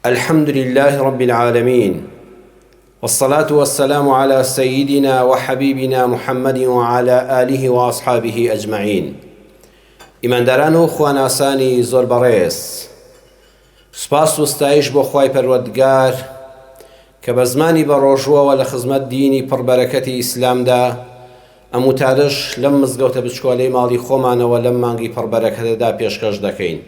الحمد لله رب العالمين، والصلاة والسلام على سيدنا وحبيبنا محمد وعلى آله وأصحابه أجمعين. ئیمانداران و خواناسانی زۆر بەڕێز، سوپاس و ستایش بۆ خوای پەروەردگار کە بە زمانی بە ڕۆژووەوە لە خزمەت دینی پڕبەرەکەتی ئیسلامدا ئەم وتارش لەم مزگەوتە بچکۆلەی ماڵی خۆمانەوە لەم مانگی پڕبەرەکەتەدا پێشکەش دەکەین.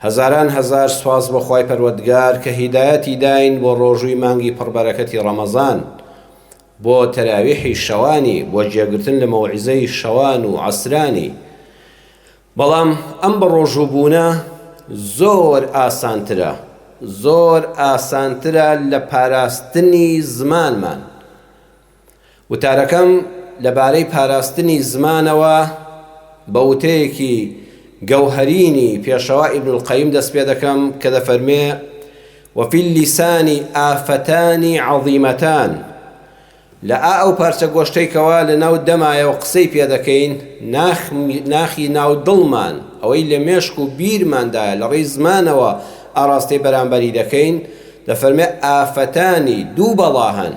هەزاران هەزار سوپاس بۆ خوای پەروەردگار کە هیدایەتی داین بۆ ڕۆژووی مانگی پڕبەرەکەتی ڕەمەزان، بۆ تەراویحی شەوانی، بۆ جێگرتن لە مەوعیزەی شەوان و عەسرانی. بەڵام ئەم بە ڕۆژووبوونە زۆر ئاسانترە لە پاراستنی زمانمان. وتارەکەم لەبارەی پاراستنی زمانەوە بە وتەیەکی گەوهەرینی پێشەوا ئیبن القەیم دەست پێ دەکەم کە دەفەرمێ: وفي اللسان آفتان عظيمتان. لە ئەو پارچە گۆشتەیکەوە لە ناو دەمایە و قسەی پێ دەکەین، ناخی ناو دڵمان، ئەوەی لە مێشک و بیرماندایە لە ڕێی زمانەوە ئاڕاستەی بەرامبەری دەکەین. دەفەرمێ ئافەتانی دوو بەڵا هەن،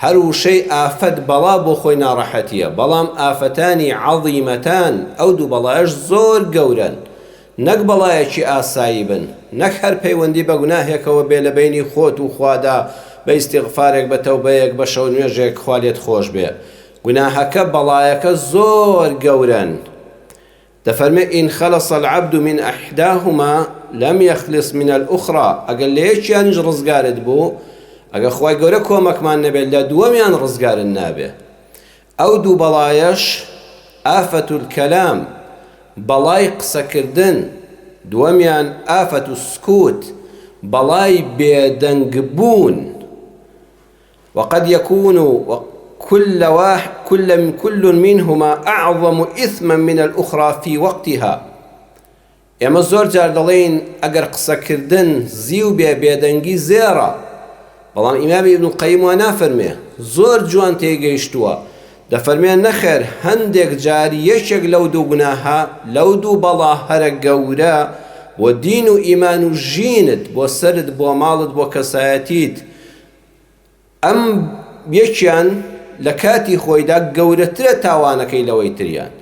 هەر وشەی ئافەت بەڵا بۆ خۆی ناڕەحەتیە، بەڵام ئافەتانی عەظیمەتان، ئەو دوو بەڵایەش زۆر گەورن، نەک بەڵایەکی ئاسایی بن، نەک هەر پەیوەندی بە گوناهێکەوە بێ لە بینی خۆت و خوادا بە ئیستیغفارێک بە تەوبەیەک بە شەو نوێژێک خوا لێت خۆش بێ. گوناهەکە بەڵایەکە زۆر گەورن. دەفەرمێ: ئین خەلەص العەبد من ئەحداهما لەم یەخلص من الأخرى. ئەگەر لە یەکیانیش ڕزگارت بوو، ئەگەر خوای گەورە کۆمەکمان نەبێت، لە دووەمیان ڕزگارن نابێ. ئەو دوو بەڵایەش ئافەت الکەلام، بەڵای قسەکردن، دووەمیان ئافەت السکوت، بەڵای بێدەنگبوون. وقد يكون كل منهما أعظم إثما من الأخرى في وقتها. ئێمە زۆر جار دەڵێن ئەگەر قسەکردن زیو بێ بێدەنگی زێڕە، بەڵام ئیمامی ئیبن القەیم وا نافەرمێ، زۆر جوان تێگەیشتووە. دەفەرمێ نەخێر، هەندێک جار یەکێک لەو دوو گوناهە، لەو دوو بەڵا هەرە گەورە بۆ دین و ئیمان و ژینت، بۆ سەرت، بۆ ماڵت، بۆ کەسایەتیت، ئەم یەکیان لە کاتی خۆیدا گەورەترە تاوانەکەی لەوەی تریان.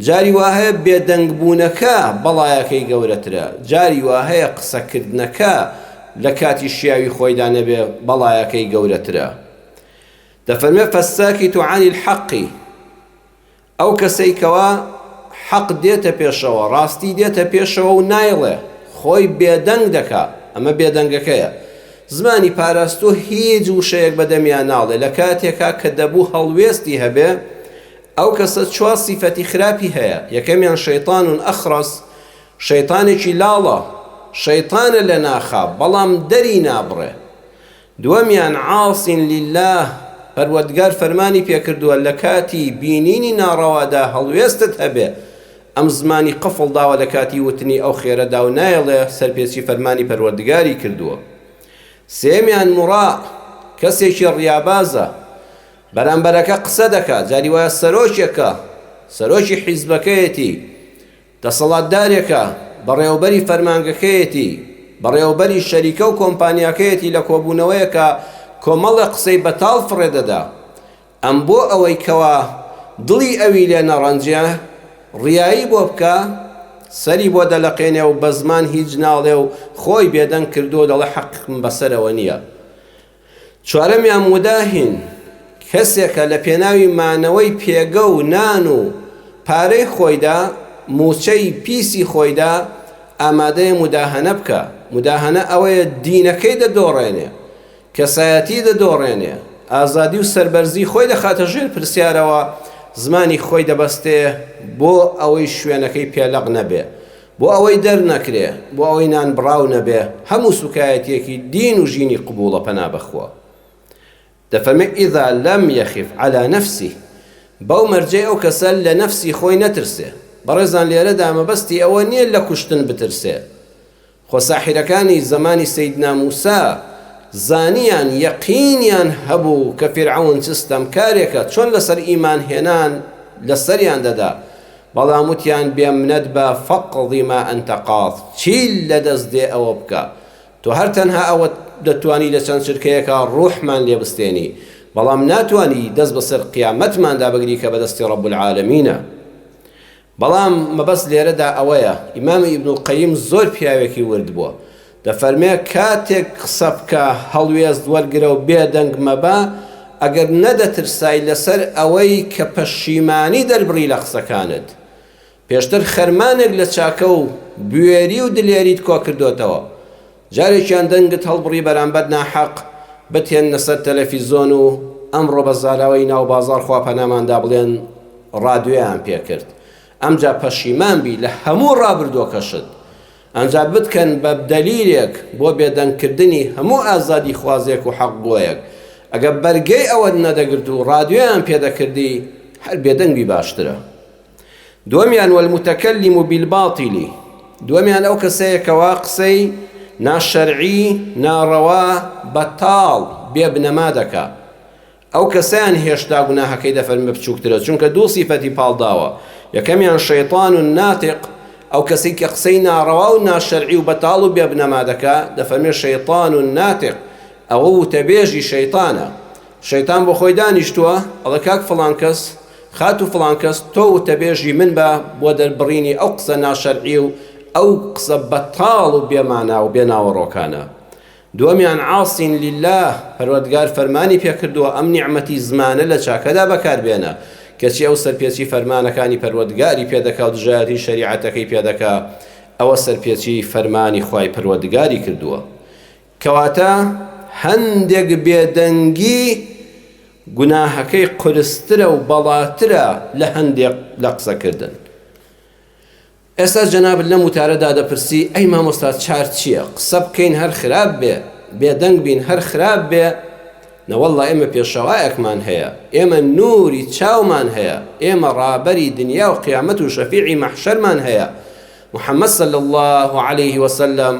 جاری وا هەیە بێدەنگبوونەکە بەڵایەکەی گەورەترە، جاری وا هەیە قسەکردنەکە لە کاتی شیاوی خۆیدا نەبێ بەڵایەکەی گەورەترە. دەفەرمێ: فەساکیت عن الحەق. ئەو کەسەی کەوا حەق دێتە پێشەوە، ڕاستی دێتە پێشەوە و نایڵێ، خۆی بێدەنگ دەکا، ئەمە بێدەنگەکەیە. زمانی پاراستۆ هیچ وشەیەک بەدەمیان ناڵێ. لە کاتێکا کە دەبوو هەڵوێستی هەبێ، ئەو کەسە چوار سیفەتی خراپی هەیە. یەکەمیان شەیطان ئەخرس، شەیطانێکی لاڵە، شەیطانە لە ناخا بەڵام دەری نابڕێ. دووەمیان عاصین لله، پەروەردگار فەرمانی پێکردووە لە کاتی بینینی ناڕەوادا هەڵوێستت هەبێ، ئەم زمانی قفڵ داوە لە کاتی وتنی ئەو خێرەدا و نایڵێ، سەرپێچی فەرمانی پەروەردگاری کردووە. سێمیان مڕا، کەسێکی ڕیابازە، بەرامبەرەکە قسە دەکات، جاری وایە سەرۆکێکە، سەرۆکی حیزبەکەیەتی، دەسەڵاتدارێکە، بەڕێوەبەری فەرمانگەکەیەتی، بەڕێوەبەری شەریکە و کۆمپانیاکەیەتی، لە کۆبوونەوەیەکە کۆمەڵە قسەی بەتاڵ فڕێدەدا. ئەم بۆ ئەوەی کەوا دڵی ئەوی لێ نەڕەنجە، ڕیایی بۆ بکە، سەری بۆ دەلەقێنێ و بە زمان هیچ ناڵێ و خۆی بێدەنگ کردو دەڵێ حەقم بەسەرەوە نییە. چوارەمیان موداهین، کەسێکە لە پێناوی مانەوەی پێگە و نان و پارەی خۆیدا، موچەی پیسی خۆیدا ئامادەیە موداهەنە بکە. موداهەنە ئەوەیە دینەکەی دەدۆڕێنێ، کەسایەتی دەدۆڕێنێ، ئازادی و سەربەرزی خۆی دەخاتە ژێر پرسیارەوە، زمانی خۆی دەبەستێ بۆ ئەوەی شوێنەکەی پێلەق نەبێ، بۆ ئەوەی دەرنەکرێ، بۆ ئەوەی نان بڕاو نەبێ، هەموو سوکایەتێکی دین و ژینی قبوڵە پەنا بەخوا. دەفەرمێ: ئیذا لەم یەخف عەلا نەفسی. بەو مەرجەی ئەو کەسە لە نەفسی خۆی نەترسێ. بەڕێزان لێرەدا مەبەستی ئەوە نییە لە کوشتن بترسێ. خۆ ساحیرەکانی زمانی سەیدنا موسا زانیان یەقینیان هەبوو کە فیرعەون چستەمکارێکە، چۆن لەسەر ئیمان هێنان لەسەریان دەدا، بەڵام وتیان بێمنەت بە فەقضی ما ئەنتە قاض، چیل لەدەست دێ ئەوە بکە، تۆ هەر تەنها ئەوە دەتوانی لە چەند چرکەیەکە ڕوحمان لێ بستێنی، بەڵام ناتوانی دەست بەسەر قیامەتماندا بگری کە بەدەستی ڕەب العالەمینە. بەڵام مەبەست لێرەدا ئەوەیە، ئیمامی ئیبن القەیم زۆر پیاوێکی ورد بووە، دەفەرمێ کاتێک قسە بکە هەڵوێست وەرگرە و بێدەنگ مەبە ئەگەر نەدەترسای لەسەر ئەوەی کە پەشیمانی دەربڕی لە قسەکانت، پێشتر خەرمانێک لە چاکە و بوێری و دلێریت کۆ کردوتەوە، جارێکیان دەنگت هەڵبڕی بەرامبەر ناحەق بتێنە سەر تەلەڤیزۆن و ئەمڕۆ بە زاراوەی ناو بازاڕ خوا پەناماندا بڵێن ڕادیۆیان پێکرد، ئەمجا پەشیمان بی لە هەموو ڕابردۆکەشت، ئەنجا بتکەن بە دەلیلێک بۆ بێدەنگکردنی هەموو ئازادی خوازێک و حەقگۆیەک. ئەگە بەرگەی ئەوە نەدەگرت و ڕادیۆیان پێدەکردی هەر بێدەنگبی باشترە. دووەمیان والمتەکەلم بالباطل، دووەمیان ئەو کەسەیەکەوە قسەی ناشەرعی ناڕەوا بەتاڵ بێبنەما دەکا، ئەو کەسیان هێشتا گوناهەکەی دەفەرمێ بچووکترە، چونکە دوو سیفەتی پاڵداوە، یەکەمیان شەیطان و ناتق، ئەو کەسی کە قسەی ناڕەوا و ناشەرعی و بەتاڵ و بێبنەما دەکا دەفەرمێ شەیطان و ناتق، ئەوە وتەبێژی شەیطانە. شەیطان بۆ خۆی دانیشتووە ئەڵێ کاک فڵان کەس خات و فڵان کەس تۆ وتەبێژی من بە بۆ دەربڕینی ئەو قسە ناشەرعی و ئەو قسە بەتاڵ و بێمانا و بێناوەڕۆکانە. دووەمیان عاسین لله، پەروەردگار فەرمانی پێکردووە ئەم نیعمەتی زمانە لە چاکەدا بەکاربێنە، کەچی ئەو سەرپێچی فەرمانەکانی پەروەردگاری پێدەکا و دژایەتی شەریعەتەکەی پێدەکا، ئەوە سەرپێچی فەرمانی خوای پەروەردگاری کردووە. کەواتە هەندێک بێدەنگی گوناهەکەی قورسترە و بەڵاترە لە هەندێک لە قسەکردن. ئێستا جەنابەت لەم وتارەدا دەپرسی ئەی مامۆستا چار چییە؟ قسە بکەین هەر خراپ بێ، بێدەنگ بین هەر خراپ بێ؟ نەوەڵڵا ئێمە پێشەوایەکمان هەیە، ئێمە نووری چاومان هەیە، ئێمە ڕابەری دنیا و قیامەت و شەفیعی مەحشەرمان هەیە. محەممەد صلی الله عليه وسلم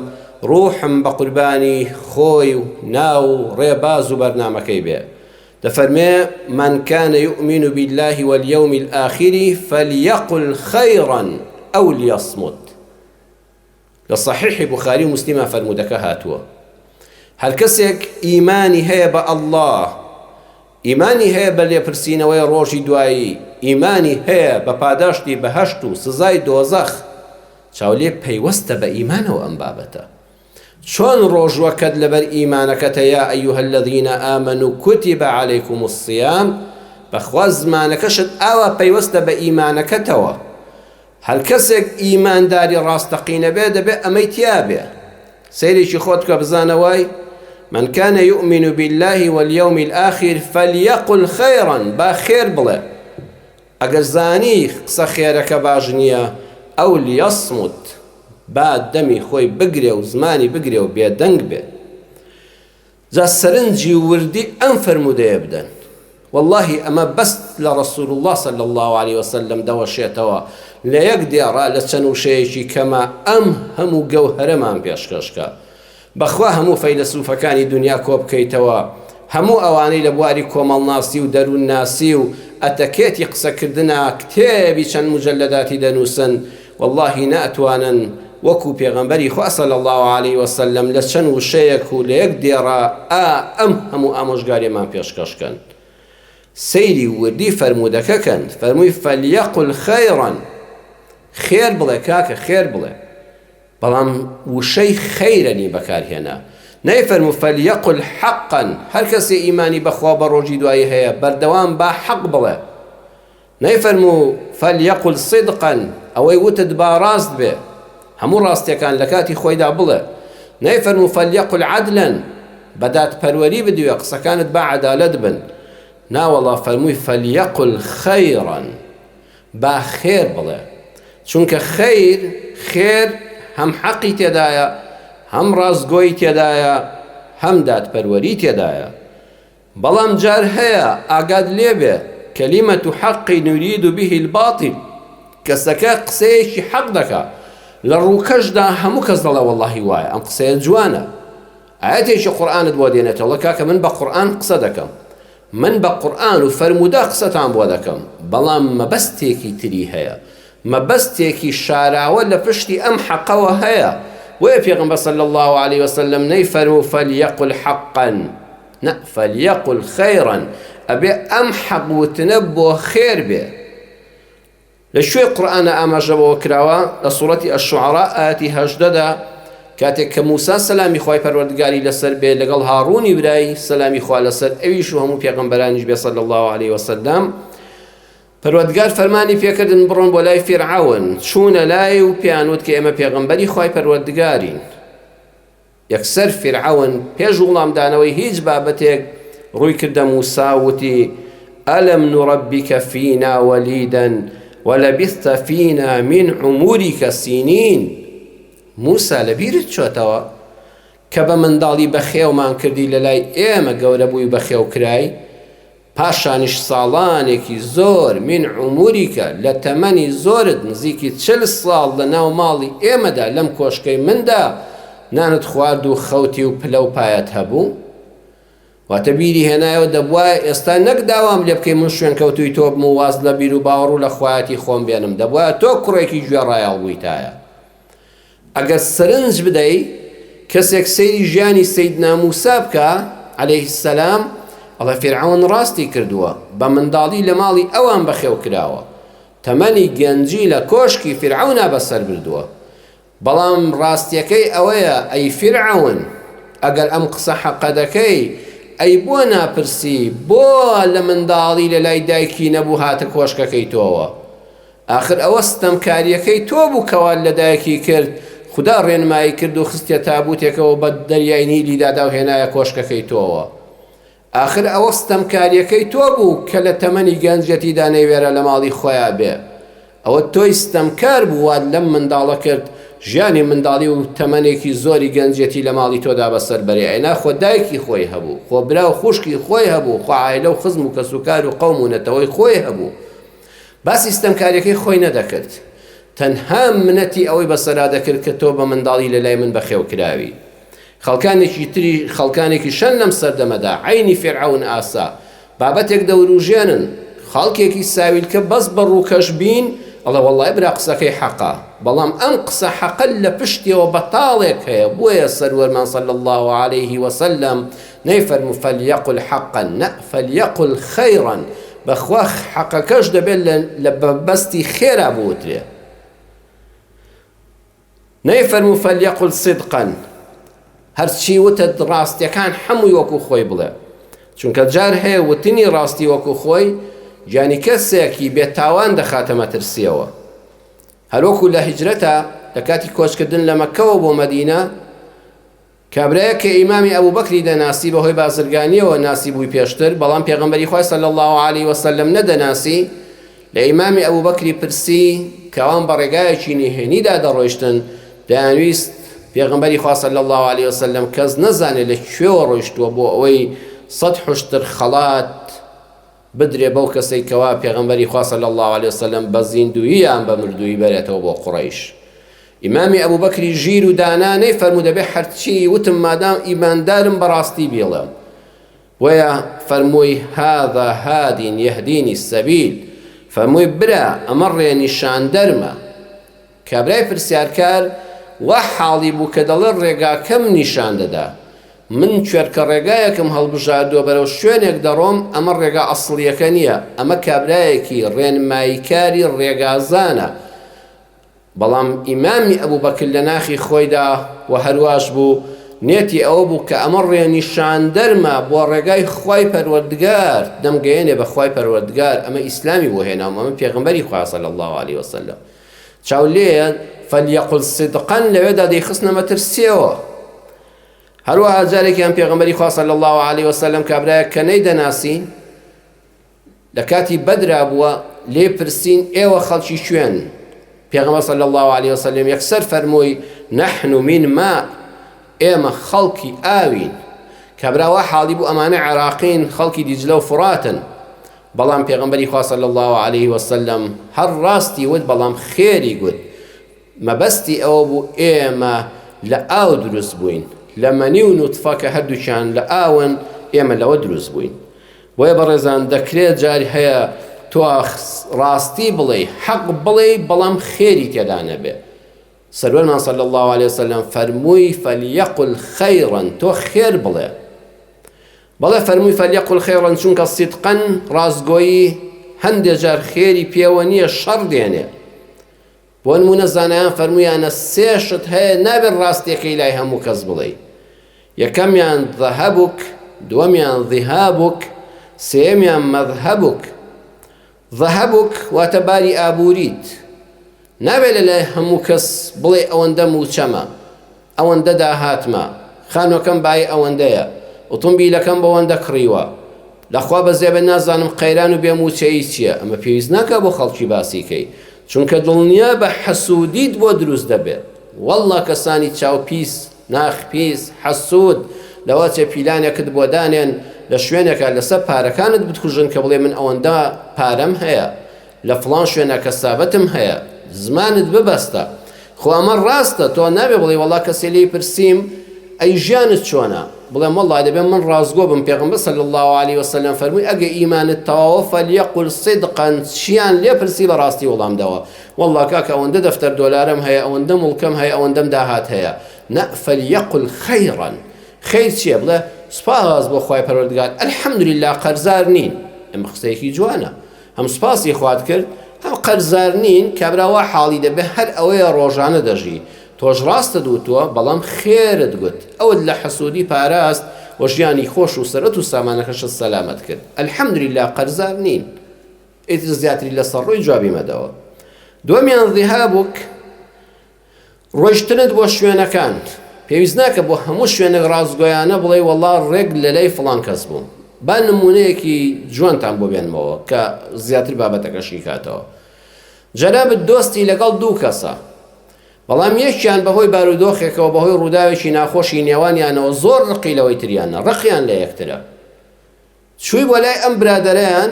ڕوحم بە قوربانی خۆی و ناو و ڕێباز و بەرنامەکەی بێ، دەفەرمێ من كان يؤمن بالله واليوم الآخر فليقل خيرا أو ليصمت. لصحيح بخاري ومسلم فرمودك هاتوا هل كسك إيماني هي بالله، إيماني هي باليبرسين ويروجي دواي، إيماني هي بپاداشتي بهشتو سزاي دوزخ، شاولي بيوست بإيمانه وأنبابته. شون روجوكد لبر إيمانك يا أيها الذين آمنوا كتب عليكم الصيام، بخواز مانكشت أوا بيوست بإيمانك توا. هل كسك إيمان داري راستقين بيد بأميتيابه سيري خودك بزانواي من كان يؤمن بالله واليوم الآخر فليقل خيرا، با خير بلا أجزاني قصة خيرك باجنية، أو ليصمت بعد دمي خوي بقري وزماني بقري وبيدنق به. ذا سرنجي وردي أنفر مديبدا والله أما بس لرسول الله صلى الله عليه وسلم دوشيتوا لا يقدر لسنو شيء كما هم جوهر ما بيشكشكا بخوا همو فيلسوف كان دنيا كوب كيتوا همو أواني لبواري كومال ناسي ودرون ناسي أتكيت يقصى كردنا كتابي شن مجلدات دنوسن والله نأتوانا وكو بيغنبري خوا صلى الله عليه وسلم لسنو شيء لا يقدر همو أمشقاري ما بيشكشكا سيري وردي فرمودك كان فرموي فليقل خيرا، خير بڵێ کاکە خێر بڵێ، بەڵام وشەی خەیرەنی بەکار هێنا، نەیفەرموو فەلیەقل حەقا، هەر کەسێ ئیمانی بەخوا بە ڕۆژی دوایی هەیە بەردەوام با حەق بڵێ، نەیفەرموو فەلیەقل صدقا، ئەوەی وتت با ڕاست بێ، هەموو ڕاستیەکان لە کاتی خۆیدا بڵێ، نەیفەرموو فەلیەقل عەدلا، بەدادپەروەری بدوێ قسەکانت با عەدالەت بن، ناوەڵا فەرمووی فەلیەقل خەیرا، با خێر بڵێ، چونکە خێر هەم حەقی تێدایە، هەم ڕاستگۆیی تێدایە، هەم دادپەروەری تێدایە. بەڵام جار هەیە ئاگاد لێبێ کەلیمەت و حەقی نورید و به الباطل، کەسەکە قسەیەکی حەق دەکا لە ڕووکەشدا هەموو کەس دەڵێ وەڵڵاهی وایە ئەم قسەیە جوانە، ئاەتێکی قورئانت بۆ دێنێتەوە کاکە من بە قورئان قسە دەکەم، من بە قورئان و فەرموودا قسەتان بۆ دەکەم، بەڵام مەبەستێکی تری هەیە، مەبەستێکی شاراوە لە پشتی ئەم حەقەوە هەیە، ويا پیغمبر صلى الله عليه وسلم نيفرمو فليقل حقا فليقل خيرا أبي أم حق وتنبو خير به لشوي قرآن أماجب وكراوا لسورة الشعراء آتي هجددا كاتك موسى سلامي خواهي پروردگاري لسر به لقل هاروني براي سلامي خواهي لسر اويشو همو پیغمبرانيش به صلى الله عليه وسلم پروردگار فرماني پێکردن بڕۆن بۆ لای فرعون چوونە لای و پیانوت کە ئێمە پێغەمبەری خی پەروەردگارین یەکسەر فرعون پێش وڵامدانەوەی هیچ بابەتێک ڕووی کردە موسا وتی ئەلەم نوڕەبیکە فینا وەلیدەن وەلەبیثتە فینا من عموریکە سینین موسا لەبیرت چۆتەوە کە بە منداڵی بەخێومان کردی لە لای ئێمە گەورە بووی بەخێو کرای پاشانش ساڵانێکی زۆر من عموریکە لە تەمەنی زۆرت نزیکی 40 ساڵ لە ناو ماڵی ئێمەدا لەم کۆشکەی مندا نانت خوارد و خەوتی و پلە و پایەت هەبوو واتە بیری هێنایەوە دەبوایە ئێستا نەک داوام لێ بکەی من شوێن کەوتوی تۆ بم و واز لە بیر و باوەڕ و لە خوایەتی خۆم بێنم دەبوایە تۆ کوڕێکی گوێڕایەڵ بوویتایە ئەگەر سەرنج بدەی کەسێک سەیری ژیانی سەیدنا موسا بکە عەلەیه السەلام ئەڵێ فرعون ڕاستی کردووە بە منداڵی لە ماڵی ئەوان بەخێو کراوە تەمەنی گەنجی لە کۆشکی فرعونە بەسەر بردووە بەڵام ڕاستیەکەی ئەوەیە ئەی فرعون ئەگەر ئەم قسە حەقە دەکەی ئەی بۆ ناپرسی بۆ لە منداڵی لە لای دایکی نەبوو هاتە کۆشکەکەی تۆوە ئاخر ئەوە ستەمکاریەکەی تۆ بوو کەوا لە دایکی کرد خدا ڕێنمایی کرد و خستە تابوتێکەوە بە دەریای نیلی دادا و هێنایە کۆشکەکەی تۆوە آخر ئەوە ستەمکاریەکەی تۆ بوو کە لە تەمەنی گەنجەتیدا نەیوێرە لە ماڵی خۆیان بێ ئەوە تۆی ستەمکار بووات لەم منداڵە کرد ژیانی منداڵی و تەمەنێکی زۆری گەنجەتی لە ماڵی تۆدا بەسەر بەرێ ئەینا خۆ دایکی خۆی هەبوو خۆ برا و خوشکی خۆی هەبوو خۆ عایلە و خزم و کەسوکار و قەوم و نەتەوەی خۆی هەبوو باسی ستەمکاریەکەی خۆی نەدەکرد تەنها منەتی ئەوەی بەسەرا دەکرد کە تۆ بە منداڵی لە لای من بەخێو کراوی خەڵکانێکی شەن لەم سەردەمەدا عینی فرعون ئاسا بابەتێک دەوروژێنن خەڵکێکی ساویل کە بەس بە ڕووکەش بین ئەڵێ وەڵڵای برا قسەکەی حەقا بەڵام ئەم قسە حەقە لە پشتیەوە بەتاڵێک هەیە بۆیە سەروەرمان صلی الله عليه وسلم نەیفەرموو فەلیەقل حەقا نە فەلیەقل خەیڕا بەخوا حەقەکەش دەبێت لە بەستی خێرا بوترێ نەیفەرموو فەلیەقل صدقا هەرچی وتە ڕاستیەکان هەمووی وەکو خۆی بڵێ چونکە جار هەیە وتنی ڕاستی وەکو خۆی جانی کەسێکی بێتاوان دەخاتە مەترسیەوە هەروەکو لە هیجرەتە لە کاتی کۆچکردن لە مەکەوە بۆ مەدینە کابرایە کە ئیمامی ئەبوبەکری دەناسی بەهۆی بازرگانیەوە ناسی بووی پێشتر بەڵام پێغەمبەری خۆی صلی الله عليه وسلم نەدەناسی لە ئیمامی ئەبوبەکری پرسی کەوان بە ڕێگایەکی نهێنیدا دەڕۆیشتن دەیانویست پێغەمبەری خوا صلی الله عليه وسلم کەس نەزانێت لە کوێوە ڕۆیشتووە بۆ ئەوەی 100 حوشتر خەڵات بدرێ بەو کەسەی کەوا پێغەمبەری خوا صلی الله عليه وسلم بە زیندوییان بە مردووی بەرێتەوە بۆ قوڕەیش ئیمامی ئەبوبەکری ژیر و دانا نەیفەرموو دەبێ هەرچی وتم مادام ئیماندارم بەڕاستی بێڵێم وەیە فەرمووی هذا هاد يهديني السبيل فەرمووی برا ئەمە ڕێنیشاندەرمە کابرای پرسیارکار وا حاڵی بوو کە دەڵێ ڕێگاکەم نیشان دەدا من کوێرکە ڕێگایەکم هەڵبژاردووە بەرەو شوێنێک دەڕۆم ئەمە ڕێگا ئەسڵیەکە نییە ئەمە کابرایەکی ڕێنماییکاری ڕێگازانە بەڵام ئیمامی ئەبوبەکر لە ناخی خۆیدا و هەرواش بوو نێتی ئەوە بوو کە ئەمە ڕێنیشاندەرمە بۆ ڕێگای خوای پەروەردگار دەمگەیەنێ بە خوای پەروەردگار ئەمە ئیسلامی بۆ هێناوە ئەمە پێغەمبەری خوا صلی الله عليه وسلم چاولێن فەلیەقل صدقا لەوێدا دەیخستنە مەترسیەوە هەروەها جارێکیان پێغەمبەری خوا صلی الله عليه وسلم کابرایە کە نەیدەناسی لە کاتی بەدرا بووە لێ پرسین ئێوە خەڵکی شوێن پێغەمبەر صلی الله عليه وسلم یەکسەر فەرمووی نحن من ماء ئێمە خەڵکی ئاوین کابراوە حاڵی بوو ئەمانە عێراقین خەڵکی دیجلە و فراتن بەڵام پێغەمبەری خوا صلی الله عليه وسلم هەر ڕاستی وت بەڵام خێری گوت مەبەستی ئەوە بوو ئێمە لە ئاو دروست بووین لە مەنی و نوتفە کە هەردووچیان لە ئاون ئێمە لەوە دروست بووین بۆیە بەڕێزان دەکرێت جاری هەیە تۆ ڕاستی بڵێ حەق بڵێ بەڵام خێری تێدا نەبێ سەروەرمان صلی الله عليه وسلم فەرمووی فەلیەقل خەیڕەن تۆ خێر بڵێ بەڵێ فەرمووی فەلیەقل خەیڕەن چونکە سیدقەن ڕاستگۆیی هەندێک جار خێری پێوە نییە شەڕ دێنێ بۆ نمونە زانایان فەرموویانە سێ شت هەیە نابێت ڕاستیەکەی لای هەموو کەس بڵێ یەکەمیان ذەهەبوک دووەمیان ذیهابوک سێمیان مەذهەبوک ذەهەبوک واتە باری ئابووریت نابێت لە لای هەموو کەس بڵێ ئەوەندە موچەمە ئەوەندە داهاتمە خانووەکەم بای ئەوەندەیە ئۆتۆمبیلەکەم بەوەندە کڕیوە لەخوا بەزێبە نازانم قەیران و بێموچەیی چییە ئەمە پێویست ناکە بۆ خەڵکی باسیکەی چونکە دڵنیا بە حەسوودیت بۆ دروست دەبێت وەڵڵا کەسانی چاوپیس ناخپیس حەسوود لەوە چێ پیلانێکت بۆ دانێن لە شوێنێکە لەسەر پارەکانت بتکوژن کە بڵێ من ئەوەندە پارەم هەیە لە فڵان شوێنە کەسابەتم هەیە زمانت ببەستە خۆ ئەمە ڕاستە تۆ نابێ بڵێ وەڵا کەسێ لێی پرسیم ئەی ژیانت چۆنە بڵێم وەڵڵا دەبێت من ڕازگۆ بم پێغەمبەر صلی الله عليه وسلم فەرمووی ئەگە ئیمانت تەواوە فەلیەقل صدقا چیان لێ پرسی بە ڕاستی وەڵام داوە وەڵڵا کاکە ئەوەندە دەفتەر دۆلارم هەیە ئەوەندە موڵکەم هەیە ئەوەندەم داهات هەیە نە فەلیەقل خەیڕەن خەیر چییە بڵێ سوپاس بۆ خوای پەروەردگار ئەلحەمدولله قەرزار نین ئەمە قسەیەکی جوانە هەم سوپاسی خوات کرد هەم قەرزار نین کابراوە حاڵی دەبێ هەر ئەوەیە ڕۆژانە دەژی تۆش ڕاستە دووتووە بەڵام خێرت گوت ئەوت لە حەسوودی پاراست و ژیانی خۆش و سەرەت و سامانەکەشت سەلامەت کرد ئەلحەمدولله قەرزار نین ئیتر زیاتری لەسەر ڕۆی جوابی مەدەوە دووەمیان ذیهابوک ڕۆیشتنت بۆ شوێنەکان پێویست ناکە بۆ هەموو شوێنێک ڕازگۆیانە بڵێ وەڵا ڕێک لە لای فڵان کەس بووم با نمونەیەکی جوانتان بۆ بێنمەوە کە زیاتر بابەتەکەشی کاتەوە جەنابەت دۆستی لەگەڵ دوو کەسە بەڵام یەکیان بەهۆی بارودۆخێکەوە بەهۆی ڕووداوێکی ناخۆشی نێوانیانەوە زۆر ڕقی لەوەی تریانە ڕقیان لە یەکترە چووی بۆ لای ئەم برادەرەیان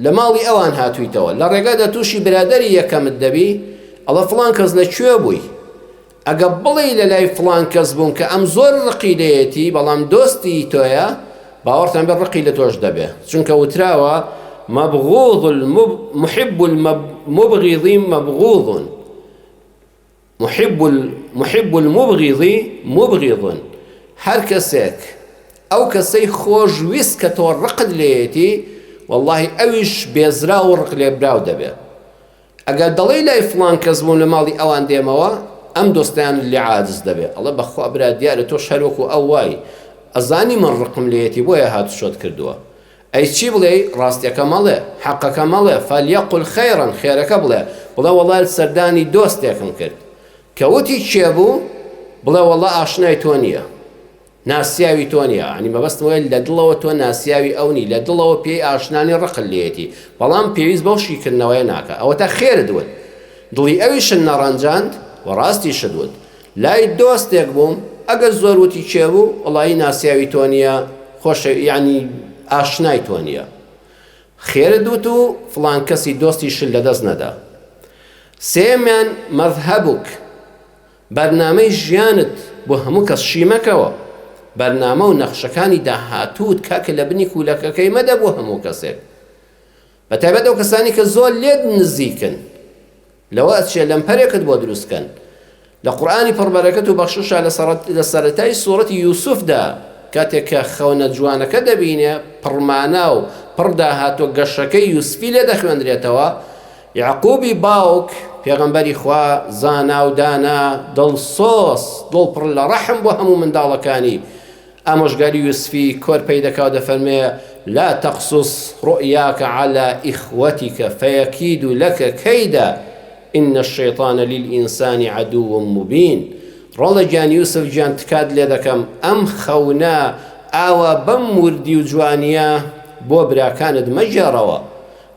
لە ماڵی ئەوان هاتوویتەوە لە ڕێگادا تووشی برادەری یەکەمت دەبی ئەڵە فڵان کەس لەکوێ بووی ئەگە بڵێ لە لای فڵان کەس بوون کە ئەم زۆر ڕقی دەیەتی بەڵام دۆستی تۆیە باوەڕتان بێ ڕقی لە تۆش دەبێ چونکە وتراوە مەبغوض محب المبغض مبغوض محب المبغض مبغض هەر کەسێک ئەو کەسەی خۆشویست کە تۆ ڕقت لێیەتی واللهی ئەویش بێزرا و ڕق لێ براو دەبێت ئەگەر دەڵێ لای فڵان کەس بوون لە ماڵی ئەوان دێمەوە ئەم دۆستیان لێ عاجز دەبێت ئەڵێ بەخوا برا دیارە تۆ شەروەکو ئەو وای ئەزانی من ڕقم لێیەتی بۆیە هاتوشۆت کردووە ئەی چی بڵێ ڕاستیەکە مەڵێ حەقەکە مەڵێ فەلیەقل خەیڕەن خێرەکە بڵێ وەڵا سەردانی دۆستێکم کرد کەوتی چێ بوو بڵێ وەڵا ئاشنای تۆ نییە ناسیاوی تۆ نییە عنی مەبەستم وایە لە دڵەوە تۆ ناسیاوی ئەو نی لە دڵەوە پێی ئاشنانی ڕقل لێیەتی بەڵام پێویست بەو شیکردنەوەیە ناکە ئەوە تا خێرت وت دڵی ئەویشن نەڕەنجاند و ڕاستی شدوت لای دۆستێک بووم ئەگەر زۆر وتی چێ بوو وەڵی ناسیاوی تۆ نییە خۆشە یعنی ئاشنای تۆ نییە خێرت دوت و فڵان کەسی دۆستی شل لەدەست نەدا سێمیان مەذهەبوک بەرنامەی ژیانت بۆ هەموو کەس شیمەکەوە بەرنامە و نەخشەکانی داهاتووت کاکە لە بنی کوولەکەکەی مەدە بۆ هەموو کەسێک بەتایبەت ئەو کەسانی کە زۆر لێت نزیکن لەوە چێ لەمپەرێکت بۆ دروستکەن لە قورئانی پڕبەرەکەت و بەخششا لە سەرەتای سوورەتی یوسوفدا کاتێک کە خەونە جوانەکە دەبینێ پڕمانە و پڕ داهاتۆ گەشەکەی یوسفی لێ دەخوێندرێتەوە یعقوبی باوک پێغەمبەری خوا زانا و دانا دڵسۆس دڵ پڕ لە ڕەحم بۆ هەموو منداڵەکانی ئامۆژگاری یوسفی کۆر پێی دەکا و دەفەرمێ لا تقصص رؤياك على إخوتك فيكيد لك كيدا إن الشيطان للإنسان عدو مبين ڕۆڵە گیان یوسف گیان تکات لێ دەکەم ئەم خەونە ئاوا بەم وردی و جوانیە بۆ براکانت مەجێڕەوە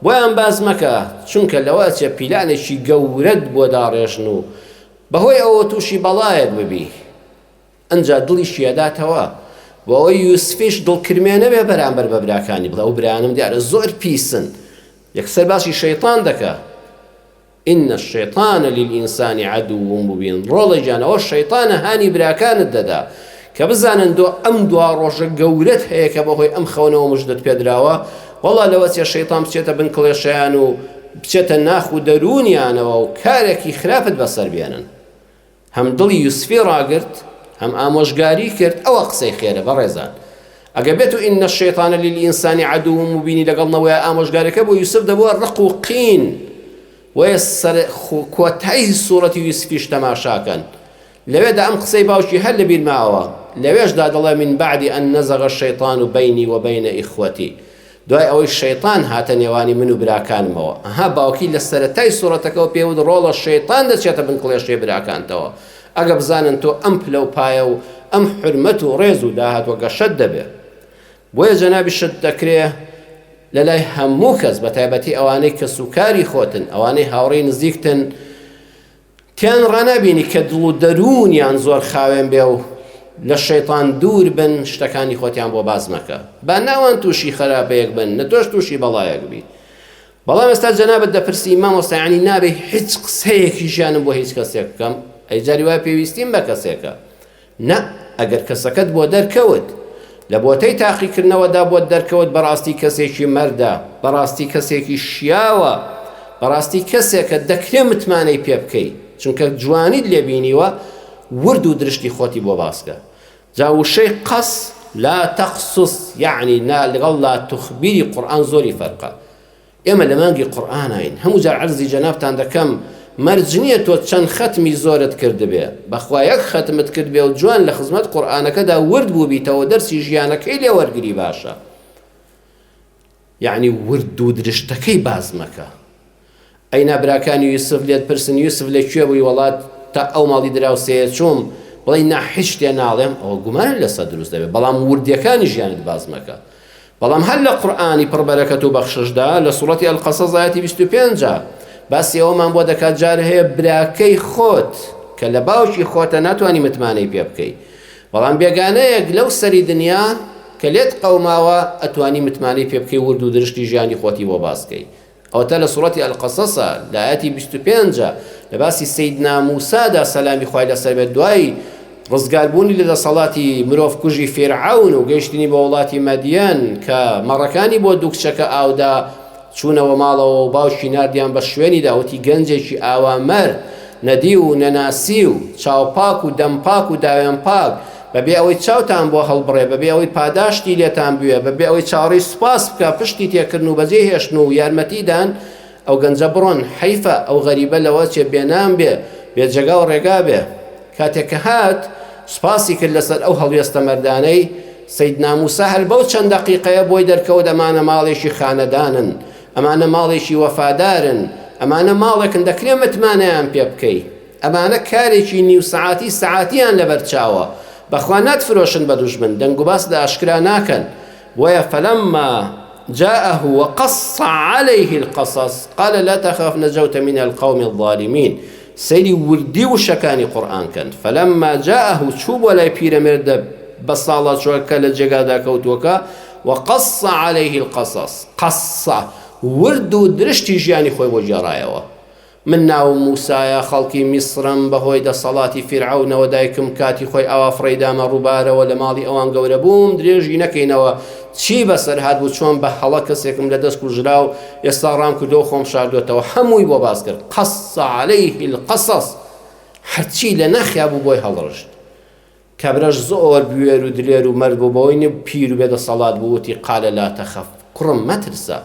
بۆیان باز مەکە چونکە لەوە چێ پیلانێکی گەورەت بۆ داڕێژن و بەهۆی ئەوە تووشی بەڵایەک ببی ئەنجا دڵی شیەداتەوە بۆ ئەوەی یوسفیش دڵکرمێنە بێ بەرامبەر بە براکانی بڵێ ئەو برانم دیارە زۆر پیسن یەکسەر باسی شەیطان دەکە إن الشيطان للإنسان عدو مبين ڕۆڵە گیانەوە شەیطانە هانی براکانت دەدا کە بزانن دۆ ئەم دوا ڕۆژە گەورەت هەیە کە بەهۆی ئەم خەونەوە مژدەت پێدراوە وەڵا لەوە چێ شەیطان بچێتە بن کڵێشیان و بچێتە ناخ و دەرونیانەوە و کارێکی خراپت بەسەر بێنن هەم دڵی یوسفی ڕاگرت هەم ئامۆژگاری کرد ئەوە قسەی خێرە بەڕێزان ئەگە بێت و ئینە الشەیطانە لیلئینسانی عەدوو مبینی لەگەڵنەوەی ئامۆژگارەکە بۆ یوسف دەبووە ڕق و قین وەیە کۆتایی سوورەتی یوسفیش تەماشاکەن لەوێدا ئەم قسەی باوکی هەر لەبیر ماوە لەوێشدا دەڵێ من بعدی ئەن نەزەغە الشەیطان بەینی وبەینە ئیخوەتی دوای ئەوەی شەیطان هاتە نێوانی من و براکانمەوە ئەها باوکی لە سەرەتای سوورەتەکەەوە پێوت ڕۆڵە شەیطان دەچێتە بن کڵێشێ براکانتەوە ئەگە بزانن تۆ ئەم پلە و پایە و ئەم حرمەت و ڕێز و داهاتوە گەشەت دەبێت بۆیە جەنابی شت دەکرێ لە لای هەموو کەس بە تایبەتی ئەوانەی کە سوکاری خۆتن ئەوانەی هاوڕێی نزیکتن تیان ڕانابینی کە دڵ و دەرونیان زۆر خاوێن بێ و لە شەیطان دوور بن شتەکانی خۆتیان بۆ باز مەکە با ناوان تووشی خراپەیەک بن نەتۆش تووشی بەڵایەک بی بەڵام ئێستا جەنابەت دەپرسی مامۆستا یعنی نابێ هیچ قسەیەکی ژیانم بۆ هیچ کەسێک بکەم ئەی جاری وای پێویستیم بە کەسێکە نە ئەگەر کەسەکەت بۆ دەرکەوت لە بۆتەی تاقیکردنەوەدا بۆ دەرکەوت بەڕاستی کەسێکی مەردە بەڕاستی کەسێکی شیاوە بەڕاستی کەسێکە دەکرێ متمانەی پێ بکەی چونکە جوانیت لێبینیوە ورد و درشتی خۆتی بۆ باسکە جا وشەی قەس لا تەخصص یعنی لەگەڵ لا تخبیری قورئان زۆری فەرقە ئێمە لە مانگی قورئانین هەموو جار عەرزی جەنابتان دەکەم مەرج نییە تۆ چەند ختمی زۆرت کردبێ بەخوا یەک ختمت کرد بێ و جوان لە خزمەت قورئانەکەدا ورد بوو بیتەوە دەرسی ژیانەکەی لێ وەرگری باشە یعنی ورد و درشتەکەی باز مەکە ئەینا براکانی یوسف لێت پرسن یوسف لەکوێ بووی وڵات تا ئەو ماڵی دراوسەیە چووم بڵێ نا هیچ شتێ ناڵێم ئەوە گومانە لەسەر دروست دەبێت بەڵام وردیەکانی ژیانت باز مەکە بەڵام هەر لە قورئانی پڕبەرەکەت و بەخششدا لە سوورەتی ئەلقەسەس ئایەتی 25 باسی ئەوەمان بۆ دەکات جار هەیە براکەی خۆت کە لە باوکی خۆتە ناتوانانی متمانەی پێ بکەی بەڵام بێگانەیەک لەو سەری دنیا کە لێت قەوماوە ئەتوانی متمانەی پێ بکەی ورد و درشتی ژیانی خۆتی بۆ باسکەی ئەوتە لە سوورەتی ئەلقەسەسە لە ئایەتی 25 لە باسی سەیدنا موسادا سەلامی خوای لەسەر بێت دوای ڕزگاربوونی لە دەسەڵاتی مرۆڤ کوژی فێرعەون و گەیشتنی بە وڵاتی مەدیەن کە مەڕەکانی بۆ دوو کچەکە ئاودا چوونەوە ماڵەوە و باوشی نردیان بە شوێنیدا وتی گەنجێکی ئاوامەر نەدی و نەناسی و چاوپاک و دەمپاک و داوێن پاک بەبێ ئەوەی چاوتان بۆ هەڵبڕێ بەبێ ئەوەی پاداشتی لێتان بوێ بەبێ ئەوەی چاڕی سوپاس بکە پشتی تێکردن و بەجێ هێشتن و یارمەتیدان ئەو گەنجە بڕۆن حەیفە ئەو غەریبە لەوە چێ بێنام بێ بێجەگا و ڕێگا بێ کاتێک کە هات سوپاسی کرد لەسەر ئەو هەڵوێستە مەردانەی سەیدنا موسا هەر بەو چەند دەقیقەیە بۆی دەرکەوت ئەمانە ماڵێکی خانەدانن ئەمانە ماڵێکی وەفادارن ئەمانە ماڵێکن دەکرێ متمانەیان پێ بکەی ئەمانە کارێکی نیو سەعاتی سەعاتیان لەبەر چاوە بەخوا ناتفرۆشن بە دوژمن دەنگ و باس لە ئاشکرا ناکەن وەیە فەلەمما جاءه وقص عليه القصص قال لا تخف نجوت من القوم الظالمين سەیری وردی و شەکانی قورئان کەن فەلەمما جاءه چوو بۆ لای پیرەمێردە بە ساڵە چۆکە لە جێگادا کەوتووەکە وقص عليه القصص قصة ورد و درشتی ژیانی خۆی بۆ گێڕایەوە من ناو موسایە خەڵکی میسرم بەهۆی دەسەڵاتی فیرعەونەوە دایکم کاتی خۆی ئاوا فڕێدامە ڕووبارەوە لە ماڵی ئەوان گەورە بووم درێژی نەکەینەوە چی بەسەر هات بوو چۆن بە هەڵە کەسێکم لە دەست کوژرا و ئێستا ڕام کردەوە خۆم شاردوێتەوە هەمووی بۆ باس کرد قص عليه القصص هەرچی لە نەخیا بوو بۆی هەڵڕشت کابرەش زۆر بوێر و درێر و مەرد بوو بەوەی پیر و بێدەسەڵات بوو وتی قال لا تخف کوڕم مەترسە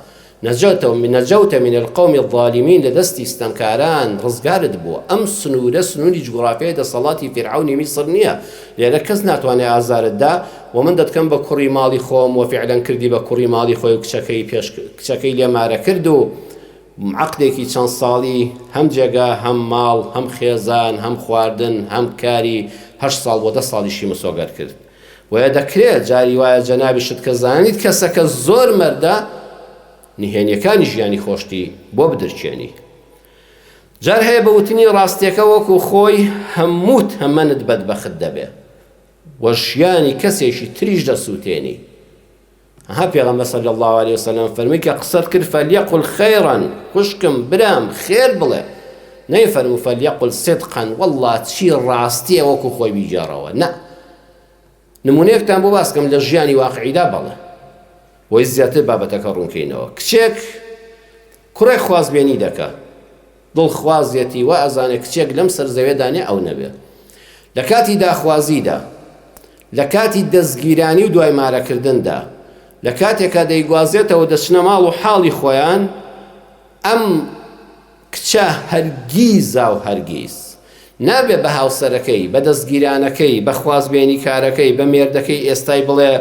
نجوت من القوم الظالمين لدستي استنكاران رزقارد بو ام سنوري جغرافيا دا صلاتي فرعون مصر نيا لأن كز ناتواني آزار الدا ومن داد كان بكوري مالي خوم وفعلا كردي بكوري مالي خوي كشكي لي مارا كردو عقدێکی چەند ساڵی هەم جێگا هەم ماڵ هەم خێزان هەم خواردن هەم کاری 8 ساڵ بۆ 10 ساڵیشی مسۆگەر کرد وەیە دەکرێت جاری وایە جەنابی شت کە زانیت کەسەکە زۆر مەردە نهێنیەکانی ژیانی خۆشتی بۆ بدرچێنی جار هەیە بە وتنی ڕاستیەکە وەکو خۆی هەمووت هەمەنت بەدبەخت دەبێ وە ژیانی کەسێکی تریش دەسووتێنی ها پێغەمبەر صلی الله عليه وسلم فەرمی کە قسەت کرد فەلیەقل خەیڕەن خوشکم برام خێر بڵێ نەیفەرموو فەلیەقل صدقا والله چی ڕاستیە وەکو خۆی بیجێڕەوە نە نمونەیەکتان بۆ باسکەم لە ژیانی واقعیدا بەڵێ وەی زیاتر بابەتەکە ڕوونکەینەوە کچێک کوڕێک خوازبێنی دەکات دڵخوازیەتی وا ئەزانێ کچێک لەم سەر زەوێدانێ ئەو نەبێ لە کاتی داخوازیدا، لە کاتی دەستگیرانی و دوای مارەکردندا، لە کاتێکا دەیگوازێتەوە دەچنە ماڵ و حاڵی خۆیان، ئەم کچە هەرگیزا و هەرگیز نابێ بە هاوسەرەکەی، بە دەستگیرانەکەی، بە خوازبێنی کارەکەی، بە مێردەکەی ئێستای بڵێ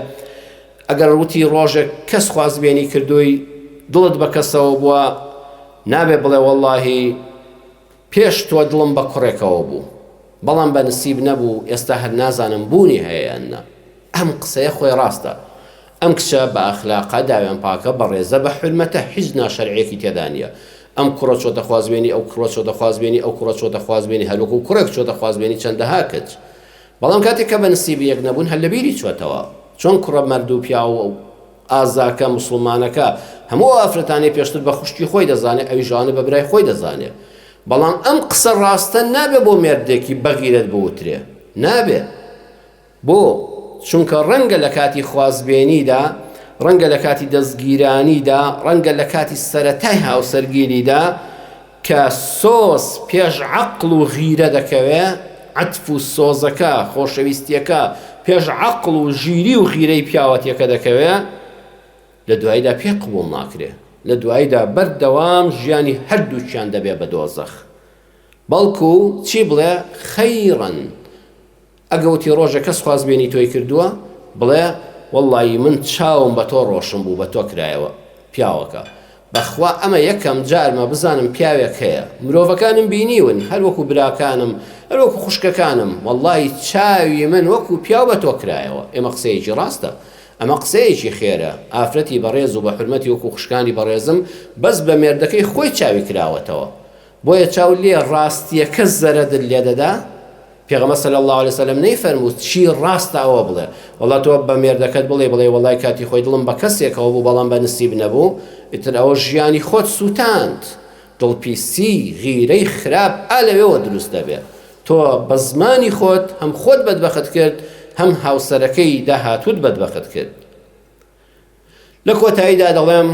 ئەگەر وتی ڕۆژێک کەس خوازبێنی کردووی دڵت بە کەسەوە بووە، نابێ بڵێ وەڵڵاهی پێش تۆ دڵم بە کوڕێکەوە بوو، بەڵام بە نسیب نەبوو، ئێستا هەر نازانم بوونی هەیەیاننا. ئەم قسەیە خۆی ڕاستە. ئەم کچە بە ئەخلاقا داوێن پاکە، بە ڕێزە، بە حرمەتە، هیچ ناشەرعێکی تێدا نییە. ئەم کوڕە چۆتە خوازبێنی، ئەو کوڕە چۆتە خوازبێنی، ئەو کوڕە چۆتە خوازبێنی، هەروەکو کوڕێک چۆتە خوازبێنی چەندەها کەچ. بەڵام کاتێک کە بە نسیبی یەک نەبوون هەر لە بیری چۆتەوە. چۆن کوڕە مەرد و پیا و ئازاکە موسڵمانەکە هەموو ئافرەتانی پێشتر بە خوشکی خۆی دەزانێت، ئەوی ژانە بە برای خۆی دەزانێت. بەڵام ئەم قسە ڕاستە نابێ بۆ مێردێکی بەغیرەت بوترێ، نابێ. بۆ چونکە ڕەنگە لە کاتی خوازبێنیدا، ڕەنگە لە کاتی دەستگیرانیدا، ڕەنگە لە کاتی سەرەتای هاوسەرگیریدا کە سۆز پێش عەقڵ و غیرە دەکەوێ، عەتف و سۆزەکە، خۆشەویستیەکە پێش عەقڵ و ژیری و غیرەی پیاوەتیەکە دەکەوێ، لە دواییدا پێ قبوڵ ناکرێ، لە دواییدا بەردەوام ژیانی هەردووچیان دەبێ بە دۆزەخ. بەڵکو چی بڵێ؟ خەیڕەن. ئەگەوتی ڕۆژە کەس خوازبێنی تۆی کردووە، بڵێ وەڵڵاهی من چاوم بە تۆ ڕۆشن بوو، بە تۆ کرایەوە پیاوەکە، بەخوا ئەمە یەکەم جارمە بزانم پیاوێک هەیە. مرۆڤەکانم بینیون، هەر وەکو براکانم، هەر وەکو خوشکەکانم، وەڵڵاهی چاوی من وەکو پیاو بە تۆ کرایەوە. ئێمە قسەیەکی ڕاستە، ئەمە قسەیەکی خێرە. ئافرەتی بەڕێز و بە حرمەتی وەکو خوشکانی بەڕێزم بەس بە مێردەکەی خۆی چاوی کراوەتەوە. بۆیە چاو لێ ڕاستیەکە زەرەدت لێ دەدا. پێغەمبەر صلی الله علیه وسلم نەیفەرمووت چی ڕاستە ئەوە بڵێ، وەڵا تۆ بە مێردەکەت بڵێ وەڵای کاتی خۆی دڵم بە کەسێکەوە بوو بەڵام بە نسیب نەبوو، ئیتر ئەوە ژیانی خۆت سووتاند، دڵپیسی، غیرەی خراپ ئالەوێەوە دروست دەبێت. تۆ بە زمانی خۆت هەم خۆت بەدبەخت کرد، هەم هاوسەرەکەی داهاتوت بەدبەخت کرد. لە کۆتاییدا دەڵێم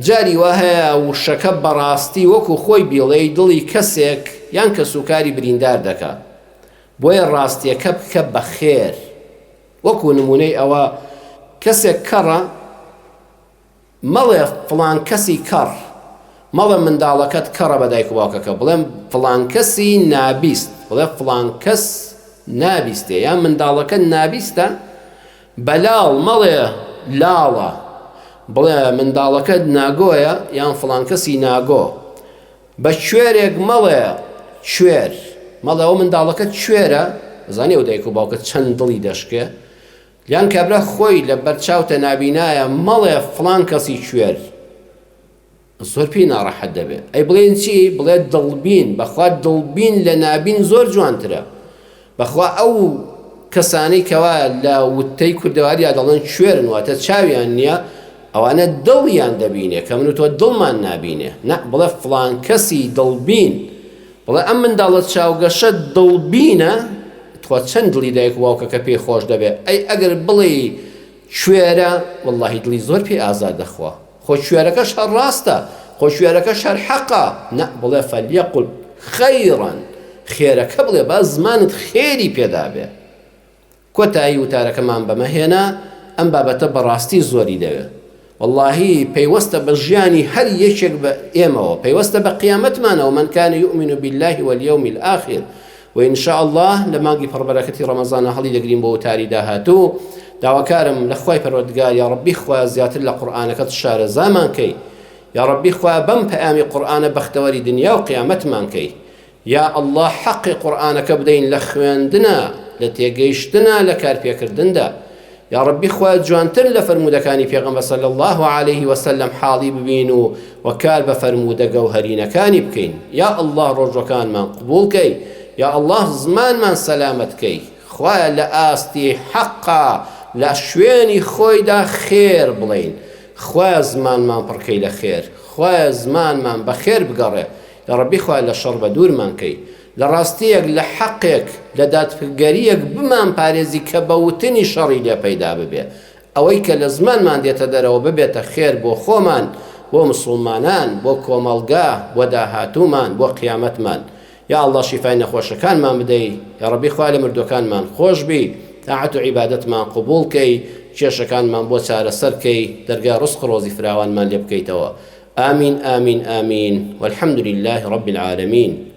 جاری وا هەیە وشەکە بەڕاستی وەکو خۆی بیڵێی دڵی کەسێک یان کەسوکاری بریندار دەکات. بۆیە ڕاستیەکە بکە بە خێر. وەکو نمونەی ئەوە کەسێک کەڕە، مەڵێ فڵان کەسی کەڕ، مەڵێ منداڵەکەت کەڕە بە دایک و باوکەکە، بڵێم فڵان کەسی نابیست، بڵێ فڵان کەس نابیستێ، یان منداڵەکە نابیستە. بەلاڵ مەڵێ لاڵە، بڵێ منداڵەکە ناگۆیە، یان فڵان کەسی ناگۆ. بە کوێرێک مەڵێ کوێر، مەڵێ ئەو منداڵەکە کوێرە، زانێ و دایک و باوکە چەند دڵی دەشکێ. یان کابرا خۆی لە بەرچاوتە نابینایە مەڵێ فڵان کەسی کوێر، زۆر پێی ناڕەحەت دەبێت. ئەی بڵێن چی؟ بڵێ دڵبین. بەخوا دڵبین لە نابین زۆر جوانترە. بەخوا ئەو کەسانەی کەوا لە وتەی کوردەواریا دەڵێن کوێرن، واتە چاویان نییە، ئەوانە دڵیان دەبینێ کە من و تۆ دڵمان نابینێ. نە، بڵێ فڵان کەسی دڵبین، بڵێ ئەم منداڵە چاوگەشە دڵبینە، تۆ چەند دڵی دایک و باوکەکە پێی خۆش دەبێت. ئەی ئەگەر بڵێ کوێرە، وەڵڵاهی دڵی زۆر پێی ئازار دەخوا. خۆ کوێرەکەش هەر ڕاستە، خۆ کوێرەکەش هەر حەقە. نە، بڵێ فەلیەقول خەیڕەن، خێرەکە بڵێ، با زمانت خێری پێدا بێ. کۆتایی وتارەکەمان بەمەهێنا، ئەم بابەتە بەڕاستی زۆری دەوێت. واللهی پەیوەستە بە ژیانی هەر یەکێک بە ئێمەوە، پەیوەستە بە قیامەتمانەوە، من کان یؤمن بالله واليوم الآخر. وإن شاء الله لە مانگی پڕبەرەکەتی ڕەمەزانە هەڵی دەگرین بۆ وتاری داهاتوو. داواکارم لە خوای پەروەردگار یا ڕەبی خوا زیاتر لە قورئانەکەت شارەزامان کەی، یا ڕەبی خوا بەم پەیامی قورئانە بەختەوەری دنیا و قیامەتمان کەی. یا الله حەقی قورئانەکە بدەین لە خوێندنە، لە تێگەیشتنە، لە کارپێکردندا. یا ڕەبی خوا جوانتر لە فەرمودەکانی پێغەمبەر صلی الله عليه وسلم حاڵی ببین و وەکار بە فەرمودە گەوهەرینەکانی بکەین. یا الله ڕۆژەکانمان قبوڵ کەی، یا الله زمانمان سەلامەت کەی. خوایە لە ئاستی حەقا لە شوێنی خۆیدا خێر بڵین، خوایە زمانمان پڕکەی لە خێر، خوایە زمانمان بە خێر بگەڕێ. یا ڕەبی خوا لە شەڕ بە دوورمان کەی، لە ڕاستیەک، لە حەقێک، لە دادپەروەریەک بمان پارێزی کە بەوتنی شەڕی لێ پەیدا ببێ. ئەوەی کە لە زمانمان دێتە دەرەوە ببێتە خێر بۆ خۆمان، بۆ مسڵمانان، بۆ کۆمەڵگا، بۆ داهاتوومان، بۆ قیامەتمان. یا الله شیفای نەخۆشەکانمان بدەی یا ڕەبی خوا لە مردوەکانمان خۆش بی تاعەت و عیبادەتمان قبوڵ کەی کێشەکانمان بۆ چارەسەر کەی دەرگا ڕزق ڕۆزی فراوانمان لێ بکەیتەوە آمين آمين آمين والحمد لله رب العالمين.